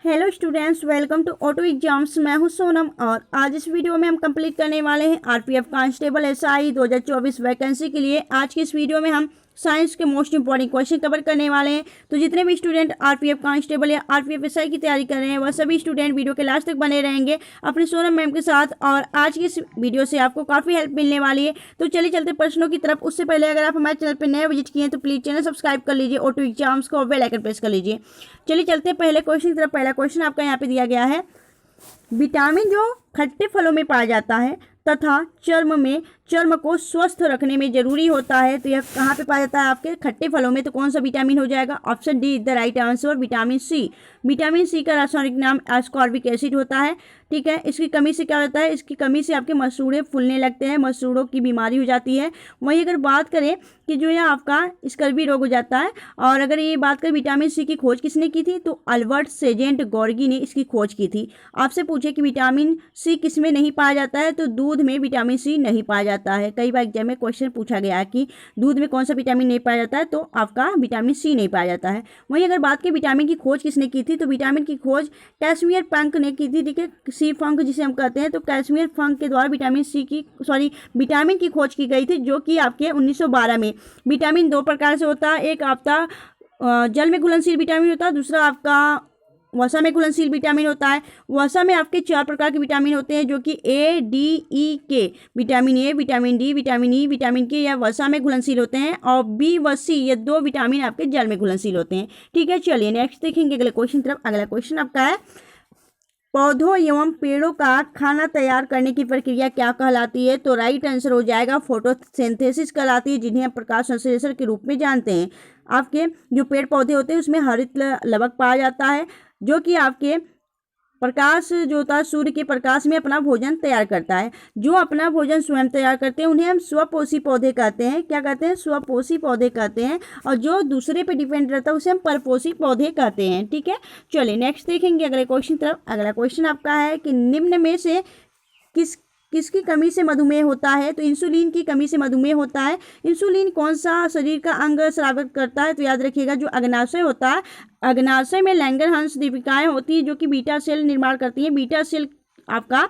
Hello students, welcome to auto exams. मैं हूं सोनम और आज इस वीडियो में हम कंप्लीट करने वाले हैं आरपीएफ कांस्टेबल एसआई 2024 वैकेंसी के लिए। आज की इस वीडियो में हम साइंस के मोस्ट इंपॉर्टेंट क्वेश्चन कवर करने वाले हैं। तो जितने भी स्टूडेंट आरपीएफ कांस्टेबल या आरपीएफ एसआई की तैयारी कर रहे हैं वह सभी स्टूडेंट वीडियो के लास्ट तक बने रहेंगे अपनी सोनम मैम के साथ, और आज की इस वीडियो से आपको काफ़ी हेल्प मिलने वाली है। तो चलिए चलते प्रश्नों की तरफ। उससे पहले अगर आप हमारे चैनल पर नए विजिट किए हैं तो प्लीज़ चैनल सब्सक्राइब कर लीजिए, ऑटो एग्जाम्स को बेल आइकन प्रेस कर लीजिए। चलिए चलते हैं पहले क्वेश्चन की तरफ। पहला क्वेश्चन आपका यहाँ पे दिया गया है, विटामिन जो खट्टे फलों में पाया जाता है तथा चर्म को स्वस्थ रखने में जरूरी होता है, तो यह कहाँ पे पाया जाता है? आपके खट्टे फलों में। तो कौन सा विटामिन हो जाएगा? Option D is the right answer, vitamin C. Vitamin C का रासायनिक नाम एस्कॉर्बिक एसिड होता है। ठीक है, इसकी कमी से क्या होता है? इसकी कमी से आपके मसूड़े फूलने लगते हैं, मसूड़ों की बीमारी हो जाती है। वहीं अगर बात करें कि जो यह आपका स्कर्वी रोग हो जाता है, और अगर ये बात करें विटामिन सी की खोज किसने की थी, तो अल्बर्ट सेजेंट गॉर्गी ने इसकी खोज की थी। आपसे पूछे कि विटामिन सी किस में नहीं पाया जाता है, तो दूध में विटामिन सी नहीं पाया जाता है। कई बार एग्जाम में क्वेश्चन पूछा गया है कि दूध में कौन सा विटामिन नहीं पाया जाता है, तो आपका विटामिन सी नहीं पाया जाता है। वहीं अगर बात करें विटामिन की खोज किसने की थी, तो विटामिन की खोज कैसमियर फंक ने की थी। ठीक है, सी फंक जिसे हम कहते हैं, तो कैसमियर फंक के द्वारा विटामिन की खोज की गई थी, जो कि आपके 1912 में। विटामिन दो प्रकार से होता है, एक आपका जल में घुलनशील विटामिन होता है, दूसरा आपका वसा में घुलनशील विटामिन होता है। वसा में आपके 4 प्रकार के विटामिन होते हैं, जो कि ए, डी, ई, के। Vitamin A, vitamin D, vitamin E, vitamin के या वसा में घुलनशील होते हैं, और बी व सी ये 2 विटामिन आपके जल में घुलनशील होते हैं। ठीक है, चलिए नेक्स्ट देखेंगे अगले क्वेश्चन तरफ। अगला क्वेश्चन आपका है, पौधों एवं पेड़ों का खाना तैयार करने की प्रक्रिया क्या कहलाती है? तो राइट आंसर हो जाएगा फोटोसिंथेसिस कहलाती है, जिन्हें हम प्रकाश संश्लेषण के रूप में जानते हैं। आपके जो पेड़ पौधे होते हैं उसमें हरित लवक पाया जाता है, जो कि आपके प्रकाश जो होता है सूर्य के प्रकाश में अपना भोजन तैयार करता है। जो अपना भोजन स्वयं तैयार करते हैं उन्हें हम स्वपोषी पौधे कहते हैं। क्या कहते हैं? स्वपोषी पौधे कहते हैं। और जो दूसरे पे डिपेंड रहता है उसे हम परपोषी पौधे कहते हैं। ठीक है, चलिए नेक्स्ट देखेंगे अगले क्वेश्चन तरफ। अगला क्वेश्चन आपका है कि निम्न में से किसकी कमी से मधुमेह होता है? तो इंसुलिन की कमी से मधुमेह होता है। इंसुलिन कौन सा शरीर का अंग स्रावित करता है? तो याद रखिएगा जो अग्नाशय होता है, अग्नाशय में लैंगरहंस दीपिकाएं होती है, जो कि बीटा सेल निर्माण करती हैं। बीटा सेल आपका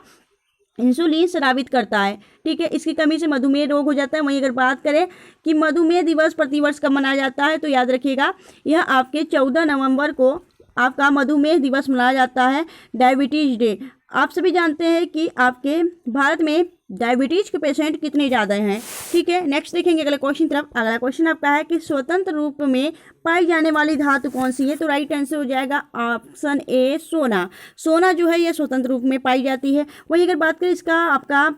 इंसुलिन स्रावित करता है। ठीक है, इसकी कमी से मधुमेह रोग हो जाता है। वहीं अगर बात करें कि मधुमेह दिवस प्रतिवर्ष कब मनाया जाता है, तो याद रखिएगा यह आपके 14 नवंबर को आपका मधुमेह दिवस मनाया जाता है, डायबिटीज डे। आप सभी जानते हैं कि आपके भारत में डायबिटीज के पेशेंट कितने ज़्यादा हैं। ठीक है, नेक्स्ट देखेंगे अगले क्वेश्चन तरफ। अगला क्वेश्चन आपका है कि स्वतंत्र रूप में पाई जाने वाली धातु कौन सी है? तो राइट आंसर हो जाएगा ऑप्शन ए, सोना। सोना जो है यह स्वतंत्र रूप में पाई जाती है। वहीं अगर बात करें इसका आपका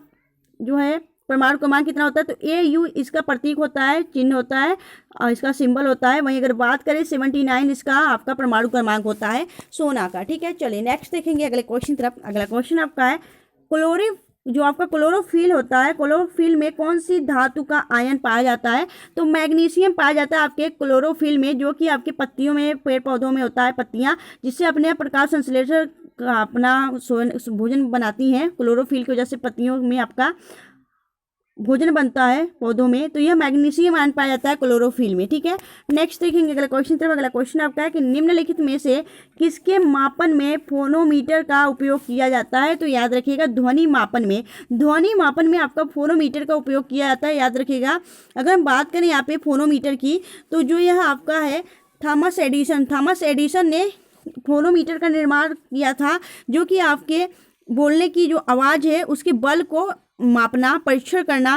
जो है परमाणु क्रमांक कितना होता है, तो ए यू इसका प्रतीक होता है, चिन्ह होता है, और इसका सिंबल होता है। वहीं अगर बात करें 79 इसका आपका परमाणु क्रमांक होता है सोना का। ठीक है, चलिए नेक्स्ट देखेंगे अगले क्वेश्चन तरफ। अगला क्वेश्चन आपका है जो आपका क्लोरोफिल होता है, क्लोरोफिल में कौन सी धातु का आयन पाया जाता है? तो मैग्नीशियम पाया जाता है आपके क्लोरोफिल में, जो कि आपके पत्तियों में, पेड़ पौधों में होता है पत्तियां, जिससे अपने प्रकाश संश्लेषण का अपना भोजन बनाती हैं। क्लोरोफिल की वजह से पत्तियों में आपका भोजन बनता है पौधों में, तो यह मैग्नीशियम आयन पाया जाता है क्लोरोफिल में। ठीक है, नेक्स्ट देखेंगे अगला क्वेश्चन तरफ। अगला क्वेश्चन आपका है कि निम्नलिखित में से किसके मापन में फोनोमीटर का उपयोग किया जाता है? तो याद रखिएगा ध्वनि मापन में। ध्वनि मापन में आपका फोनोमीटर का उपयोग किया जाता है। याद रखिएगा अगर हम बात करें यहाँ पे फोनोमीटर की, तो जो यह आपका है थॉमस एडिसन ने फोनोमीटर का निर्माण किया था, जो कि आपके बोलने की जो आवाज़ है उसके बल को मापना, परीक्षण करना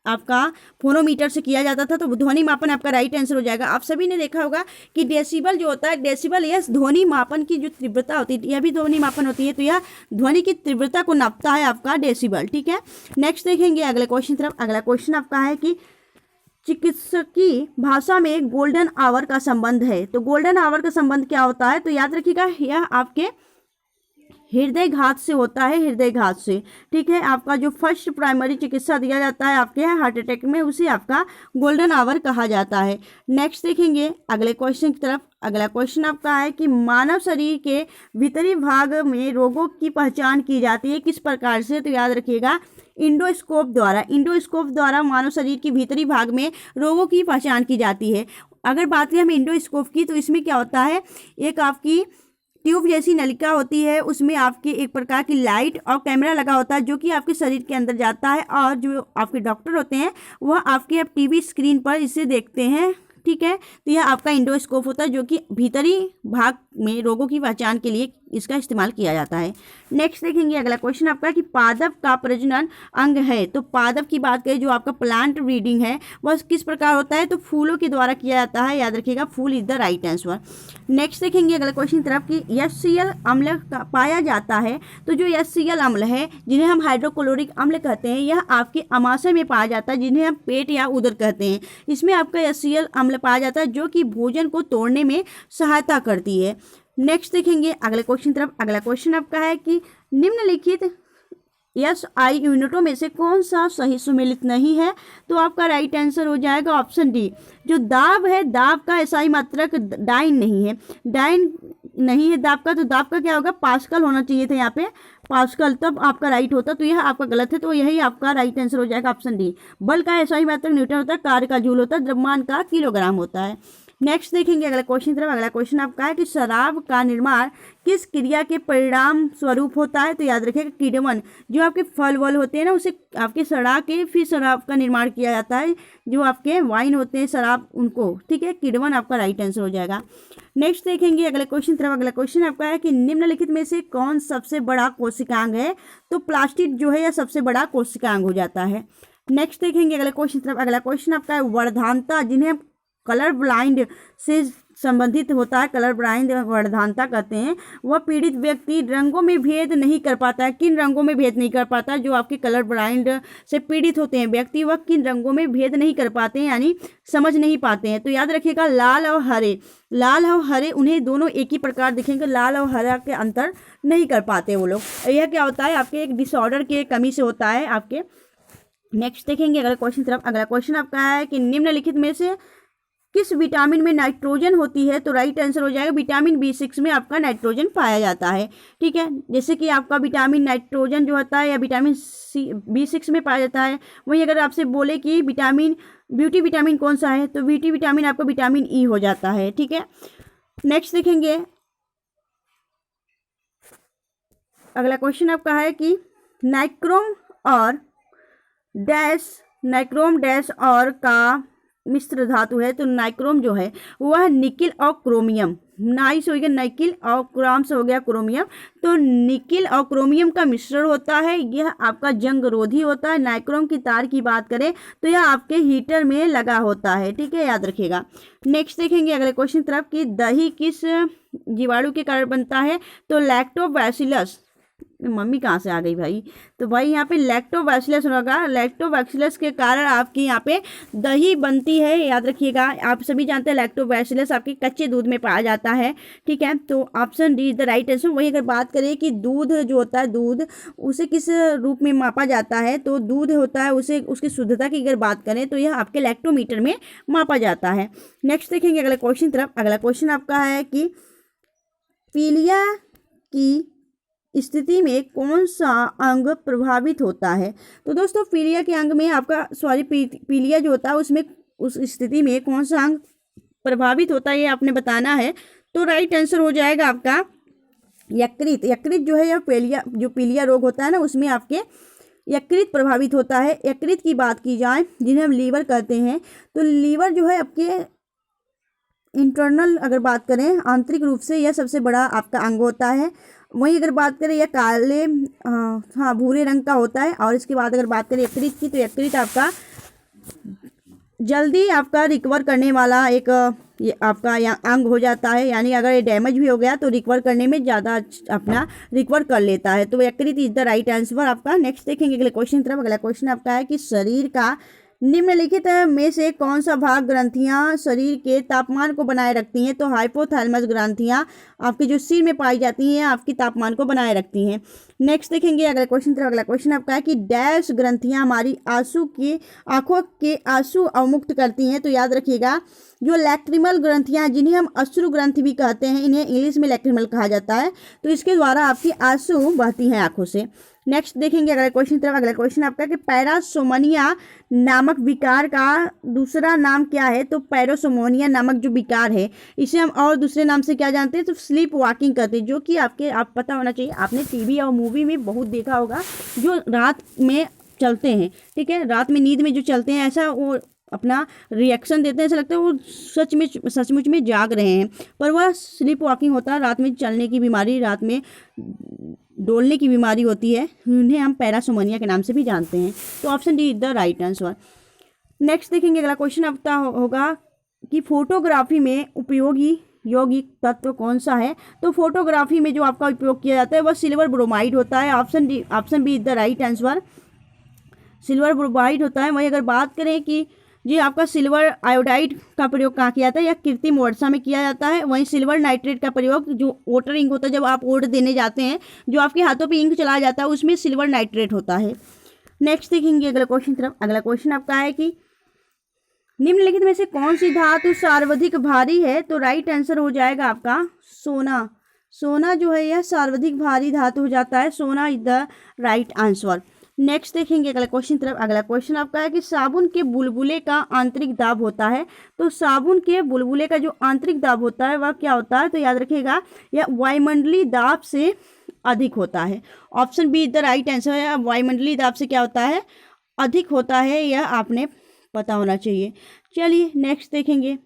आपका फोनोमीटर से किया जाता था। तो ध्वनि मापन आपका राइट आंसर हो जाएगा। आप सभी ने देखा होगा कि डेसिबल जो होता है, डेसिबल यह ध्वनि मापन की जो तीव्रता होती है, यह भी ध्वनि मापन होती है, तो यह ध्वनि की तीव्रता को नापता है आपका डेसिबल। ठीक है, नेक्स्ट देखेंगे अगले क्वेश्चन तरफ। अगला क्वेश्चन आपका है कि चिकित्सकीय भाषा में गोल्डन आवर का संबंध है। तो गोल्डन आवर का संबंध क्या होता है? तो याद रखिएगा यह आपके हृदय घात से होता है, हृदय घात से। ठीक है, आपका जो फर्स्ट प्राइमरी चिकित्सा दिया जाता है आपके हार्ट अटैक में, उसे आपका गोल्डन आवर कहा जाता है। नेक्स्ट देखेंगे अगले क्वेश्चन की तरफ। अगला क्वेश्चन आपका है कि मानव शरीर के भीतरी भाग में रोगों की पहचान की जाती है किस प्रकार से? तो याद रखिएगा इंडोस्कोप द्वारा मानव शरीर के भीतरी भाग में रोगों की पहचान की जाती है। अगर बात करें हम इंडोस्कोप की, तो इसमें क्या होता है, एक आपकी ट्यूब जैसी नलिका होती है, उसमें आपके एक प्रकार की लाइट और कैमरा लगा होता है जो कि आपके शरीर के अंदर जाता है, और जो आपके डॉक्टर होते हैं वह आपके अब टीवी स्क्रीन पर इसे देखते हैं। ठीक है, तो यह आपका इंडोस्कोप होता है जो कि भीतरी भाग में रोगों की पहचान के लिए इसका इस्तेमाल किया जाता है। नेक्स्ट देखेंगे अगला क्वेश्चन आपका कि पादप का प्रजनन अंग है। तो पादप की बात करें, जो आपका प्लांट ब्रीडिंग है वह किस प्रकार होता है, तो फूलों के द्वारा किया जाता है। याद रखिएगा, fool is the right answer. Next देखेंगे अगला क्वेश्चन तरफ कि HCl अम्ल पाया जाता है। तो जो HCl अम्ल है, जिन्हें हम हाइड्रोक्लोरिक अम्ल कहते हैं, यह आपके अमाशय में पाया जाता है, जिन्हें हम पेट या उदर कहते हैं। इसमें आपका HCl अम्ल पाया जाता है जो कि भोजन को तोड़ने में सहायता करती है। नेक्स्ट देखेंगे अगले क्वेश्चन तरफ। अगला क्वेश्चन आपका है कि निम्नलिखित SI यूनिटों में से कौन सा सही सुमेलित नहीं है। तो आपका राइट आंसर हो जाएगा ऑप्शन डी। जो दाब है, दाब का SI मात्रक डाइन नहीं है, डाइन नहीं है दाब का, तो दाब का क्या होगा, पास्कल होना चाहिए था यहाँ पे, पास्कल, तब आपका राइट होता। तो यह आपका गलत है, तो यही आपका राइट आंसर हो जाएगा ऑप्शन डी। बल का SI मात्रक न्यूटन होता है, कार्य का जूल होता है, द्रव्यमान का किलोग्राम होता है। नेक्स्ट देखेंगे अगला क्वेश्चन तरफ। अगला क्वेश्चन आपका है कि शराब का निर्माण किस क्रिया के परिणाम स्वरूप होता है। तो याद रखिएगा, किण्वन, जो आपके फल वल होते हैं ना, उसे आपके सड़ा के फिर शराब का निर्माण किया जाता है। जो आपके वाइन होते हैं, शराब, उनको, ठीक है, किण्वन आपका राइट आंसर हो जाएगा। नेक्स्ट देखेंगे अगले क्वेश्चन तरफ। अगला क्वेश्चन आपका है कि निम्नलिखित में से कौन सबसे बड़ा कोशिकांग है। तो प्लास्टिड जो है यह सबसे बड़ा कोशिकांग हो जाता है। नेक्स्ट देखेंगे अगले क्वेश्चन तरफ। अगला क्वेश्चन आपका है वर्धानता, जिन्हें हम कलर ब्लाइंड से संबंधित होता है, कलर ब्लाइंड वर्धानता कहते हैं। वह पीड़ित व्यक्ति रंगों में भेद नहीं कर पाता है। किन रंगों में भेद नहीं कर पाता, जो आपके कलर ब्लाइंड से पीड़ित होते हैं व्यक्ति, वह किन रंगों में भेद नहीं कर पाते हैं, यानी समझ नहीं पाते हैं। तो याद रखिएगा, लाल और हरे, लाल और हरे, उन्हें दोनों एक ही प्रकार दिखेंगे, लाल और हरा के अंतर नहीं कर पाते वो लोग। यह क्या होता है, आपके एक डिसऑर्डर की कमी से होता है आपके। नेक्स्ट देखेंगे अगला क्वेश्चन तरफ। अगला क्वेश्चन आपका है कि निम्नलिखित में से किस विटामिन में नाइट्रोजन होती है। तो राइट आंसर हो जाएगा विटामिन B6 में आपका नाइट्रोजन पाया जाता है। ठीक है, जैसे कि आपका विटामिन नाइट्रोजन जो होता है या विटामिन B6 में पाया जाता है। वहीं अगर आपसे बोले कि ब्यूटी विटामिन कौन सा है, तो ब्यूटी विटामिन आपका विटामिन E हो जाता है। ठीक है, नेक्स्ट देखेंगे अगला क्वेश्चन आपका है कि नाइक्रोम डैश और का मिश्र धातु है। तो नाइक्रोम जो है वह निकिल और क्रोमियम, नाइस हो गया निकिल और क्रोम से हो गया क्रोमियम। तो निकिल और क्रोमियम का मिश्रण होता है, यह आपका जंग रोधी होता है। नाइक्रोम की तार की बात करें तो यह आपके हीटर में लगा होता है। ठीक है, याद रखिएगा। नेक्स्ट देखेंगे अगले क्वेश्चन तरफ कि दही किस जीवाणु के कारण बनता है। तो लैक्टोबैसिलस, मम्मी कहाँ से आ गई भाई, तो भाई यहाँ पे लैक्टोबैसिलस होगा। लैक्टोबैसिलस के कारण आपकी यहाँ पे दही बनती है। याद रखिएगा, आप सभी जानते हैं लैक्टोबैसिलस आपके कच्चे दूध में पाया जाता है। ठीक है, तो option D is the right answer. वही अगर बात करें कि दूध जो होता है, दूध उसे किस रूप में मापा जाता है, तो दूध होता है उसे, उसकी शुद्धता की अगर बात करें तो यह आपके लैक्टोमीटर में मापा जाता है। नेक्स्ट देखेंगे अगले क्वेश्चन तरफ। अगला क्वेश्चन आपका है कि पीलिया की स्थिति में कौन सा अंग प्रभावित होता है। तो दोस्तों, पीलिया के अंग में आपका पीलिया जो होता है उसमें, उस स्थिति में कौन सा अंग प्रभावित होता है, ये आपने बताना है। तो राइट आंसर हो जाएगा आपका यकृत। यकृत जो है यह पीलिया रोग होता है ना, उसमें आपके यकृत प्रभावित होता है। यकृत की बात की जाए, जिन्हें हम लीवर कहते हैं, तो लीवर जो है आपके इंटरनल अगर बात करें, आंतरिक रूप से यह सबसे बड़ा आपका अंग होता है। वहीं अगर बात करें यह काले भूरे रंग का होता है। और इसके बाद अगर बात करें यकृत की, तो यकृत आपका जल्दी आपका रिकवर करने वाला एक ये आपका अंग हो जाता है, यानी अगर ये डैमेज भी हो गया तो रिकवर करने में ज़्यादा अपना रिकवर कर लेता है। तो यकृत इज द राइट आंसर आपका। नेक्स्ट देखेंगे अगले क्वेश्चन तरफ। अगला क्वेश्चन आपका है कि शरीर का निम्नलिखित में से कौन सा भाग ग्रंथियां शरीर के तापमान को बनाए रखती हैं। तो हाइपोथैलेमस ग्रंथियां आपके जो सिर में पाई जाती हैं आपकी तापमान को बनाए रखती हैं। नेक्स्ट देखेंगे अगला क्वेश्चन तरफ। अगला क्वेश्चन आपका है कि डैश ग्रंथियां हमारी आंखों के आंसू अवमुक्त करती हैं। तो याद रखिएगा, जो लैक्रिमल ग्रंथियां, जिन्हें हम अश्रु ग्रंथि भी कहते हैं, इन्हें इंग्लिश में लैक्रिमल कहा जाता है। तो इसके द्वारा आपकी आंसू बहती हैं आंखों से। नेक्स्ट देखेंगे अगला क्वेश्चन तरफ। अगला क्वेश्चन आपका कि पैरासोमनिया नामक विकार का दूसरा नाम क्या है? तो पैरासोमनिया नामक जो विकार है इसे हम और दूसरे नाम से क्या जानते हैं? तो स्लीप वॉकिंग करते हैं, जो कि आप पता होना चाहिए, आपने टीवी और मूवी में बहुत देखा होगा, जो रात में चलते हैं, ठीक है, रात में नींद में जो चलते हैं, ऐसा वो अपना रिएक्शन देते हैं, ऐसा लगता है वो सचमुच में जाग रहे हैं, पर वह स्लीप वॉकिंग होता है। रात में चलने की बीमारी, रात में डोलने की बीमारी होती है, उन्हें हम पैरासोमनिया के नाम से भी जानते हैं। तो option D is the right answer. Next देखेंगे अगला क्वेश्चन आपका होगा कि फोटोग्राफी में उपयोगी यौगिक तत्व कौन सा है? तो फोटोग्राफी में जो आपका उपयोग किया जाता है वह सिल्वर ब्रोमाइड होता है। Option B is the right answer, silver bromide होता है। वही अगर बात करें कि जी आपका सिल्वर आयोडाइड का प्रयोग कहाँ किया जाता है? या कृत्रिम वर्षा में किया जाता है। वहीं सिल्वर नाइट्रेट का प्रयोग जो वोटर इंक होता है, जब आप वोट देने जाते हैं, जो आपके हाथों पे इंक चला जाता है, उसमें सिल्वर नाइट्रेट होता है। नेक्स्ट देखेंगे अगला क्वेश्चन तरफ। अगला क्वेश्चन आपका है कि निम्नलिखित में से कौन सी धातु सर्वाधिक भारी है? तो राइट आंसर हो जाएगा आपका सोना। सोना जो है यह सर्वाधिक भारी धातु हो जाता है, सोना is the right answer. Next देखेंगे अगला क्वेश्चन तरफ। अगला क्वेश्चन आपका है कि साबुन के बुलबुले का आंतरिक दाब होता है। तो साबुन के बुलबुले का जो आंतरिक दाब होता है वह क्या होता है? तो याद रखिएगा, यह वायुमंडलीय दाब से अधिक होता है। Option B is the right answer है। वायुमंडलीय दाब से क्या होता है? अधिक होता है, यह आपने पता होना चाहिए। चलिए नेक्स्ट देखेंगे,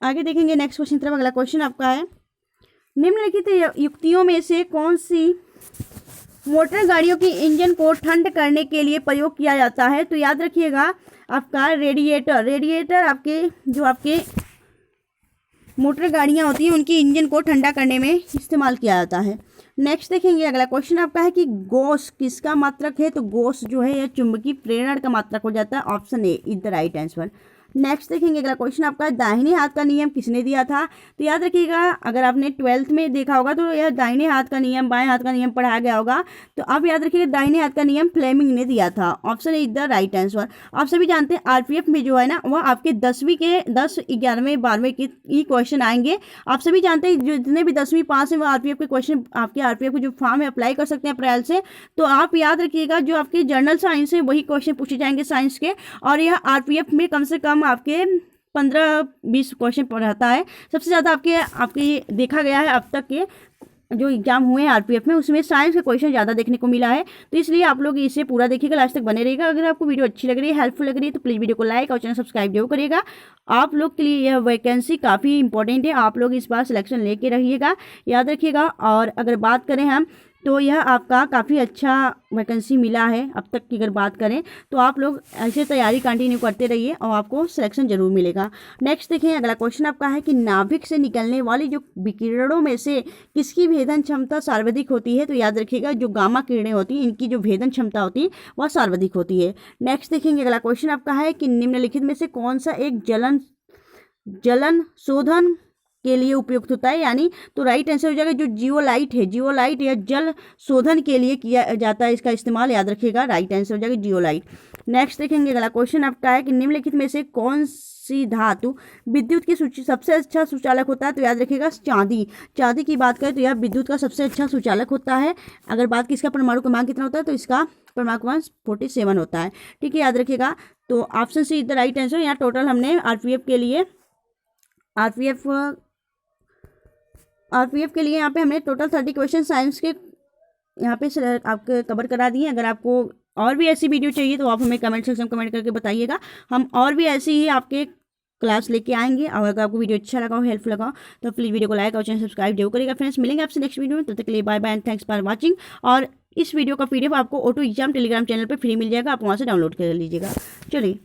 आगे देखेंगे नेक्स्ट क्वेश्चन तरफ। अगला क्वेश्चन आपका है निम्नलिखित युक्तियों में से कौन सी मोटर गाड़ियों की इंजन को ठंड करने के लिए प्रयोग किया जाता है? तो याद रखिएगा आपका रेडिएटर आपके मोटर गाड़ियां होती हैं उनकी इंजन को ठंडा करने में इस्तेमाल किया जाता है। नेक्स्ट देखेंगे अगला क्वेश्चन आपका है कि गॉस किसका मात्रक है? तो गॉस जो है यह चुंबकीय प्रेरण का मात्रक हो जाता है। Option A is the right answer. Next देखेंगे अगला क्वेश्चन आपका दाहिने हाथ का नियम किसने दिया था? तो याद रखिएगा, अगर आपने 12th में देखा होगा तो यह दाहिने हाथ का नियम, बाएं हाथ का नियम पढ़ाया गया होगा। तो आप याद रखिएगा दाहिने हाथ का नियम फ्लेमिंग ने दिया था। Option is the right answer. आप सभी जानते हैं आरपीएफ में जो है ना, वह आपके 10वीं के 10, 11वें, 12वें के ही क्वेश्चन आएंगे। आप सभी जानते हैं जितने भी 10वीं पास हैं वो आरपीएफ के क्वेश्चन, आपके आरपीएफ को जो फॉर्म है अप्लाई कर सकते हैं अप्रैल से। तो आप याद रखिएगा जो आपके जनरल साइंस है वही क्वेश्चन पूछे जाएंगे साइंस के, और यह आरपीएफ में कम से कम आपके 15-20 क्वेश्चन पढ़ाता है। सबसे ज़्यादा आपके देखा गया है अब तक के जो एग्जाम हुए हैं आरपीएफ में, उसमें साइंस के क्वेश्चन ज़्यादा देखने को मिला है। तो इसलिए आप लोग इसे पूरा देखिएगा, लास्ट तक बने रहिएगा। अगर आपको वीडियो अच्छी लग रही है, हेल्पफुल लग रही है, तो प्लीज़ वीडियो को लाइक और चैनल सब्सक्राइब जरूर करिएगा। आप लोग के लिए यह वैकेंसी काफ़ी इंपॉर्टेंट है, आप लोग इस बार सिलेक्शन लेके रहिएगा, याद रखिएगा। और अगर बात करें हम, तो यह आपका काफ़ी अच्छा वैकेंसी मिला है अब तक की अगर बात करें, तो आप लोग ऐसे तैयारी कंटिन्यू करते रहिए और आपको सिलेक्शन जरूर मिलेगा। नेक्स्ट देखिए अगला क्वेश्चन आपका है कि नाभिक से निकलने वाली जो विकिरणों में से किसकी भेदन क्षमता सर्वाधिक होती है? तो याद रखिएगा जो गामा किरणें होती हैं इनकी जो भेदन क्षमता होती है वह सर्वाधिक होती है। नेक्स्ट देखेंगे अगला क्वेश्चन आपका है कि निम्नलिखित में से कौन सा एक जलन शोधन के लिए उपयुक्त होता है? यानी तो राइट आंसर हो जाएगा जो जियोलाइट है, जियोलाइट या जल शोधन के लिए किया जाता है इसका इस्तेमाल, याद रखिएगा राइट आंसर हो जाएगा जियोलाइट। नेक्स्ट देखेंगे अगला क्वेश्चन आपका है कि निम्नलिखित में से कौन सी धातु विद्युत की सबसे अच्छा सुचालक होता है? तो याद रखिएगा चांदी की बात करें तो यह विद्युत का सबसे अच्छा सुचालक होता है। अगर बात की इसका परमाणु क्रमांक कितना होता है, तो इसका परमाणु क्रमांक 47 होता है, ठीक है, याद रखिएगा। तो option C is the right answer. यहाँ टोटल हमने आरपीएफ के लिए यहाँ पे हमने टोटल 30 क्वेश्चन साइंस के यहाँ पे आपके कवर करा दिए। अगर आपको और भी ऐसी वीडियो चाहिए तो आप हमें कमेंट सेक्शन में कमेंट करके बताइएगा, हम और भी ऐसी ही आपके क्लास लेके आएंगे। और अगर आपको वीडियो अच्छा लगा हो, हेल्पफुल लगा हो, तो प्लीज़ वीडियो को लाइक और चैनल सब्सक्राइब जरूर करिएगा। फ्रेंड्स मिलेंगे आपसे नेक्स्ट वीडियो में, तब तक के लिए bye bye and thanks for watching. और इस वीडियो का पीडीएफ आपको ऑटो एग्जाम टेलीग्राम चैनल पर फ्री मिल जाएगा, आप वहाँ से डाउनलोड कर लीजिएगा। चलिए।